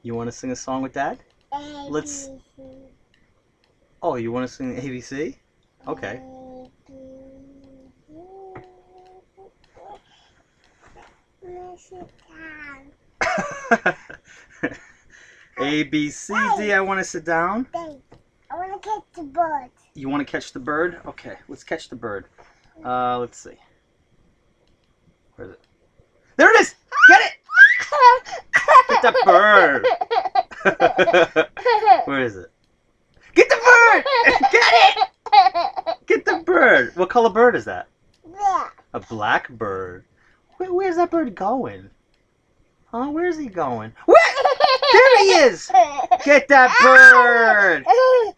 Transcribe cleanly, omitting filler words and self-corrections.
You want to sing a song with Dad? Let's. Oh, you want to sing ABC? Okay. A, B, C, D. I want to sit down. I want to catch the bird. You want to catch the bird? Okay, let's catch the bird. Let's see. Where is it? There it is! Get it! Get that bird! Where is it? Get the bird! Get it! Get the bird! What color bird is that? Yeah. A black bird. Where's that bird going? Huh? Where's he going? Where? There he is! Get that bird! Good.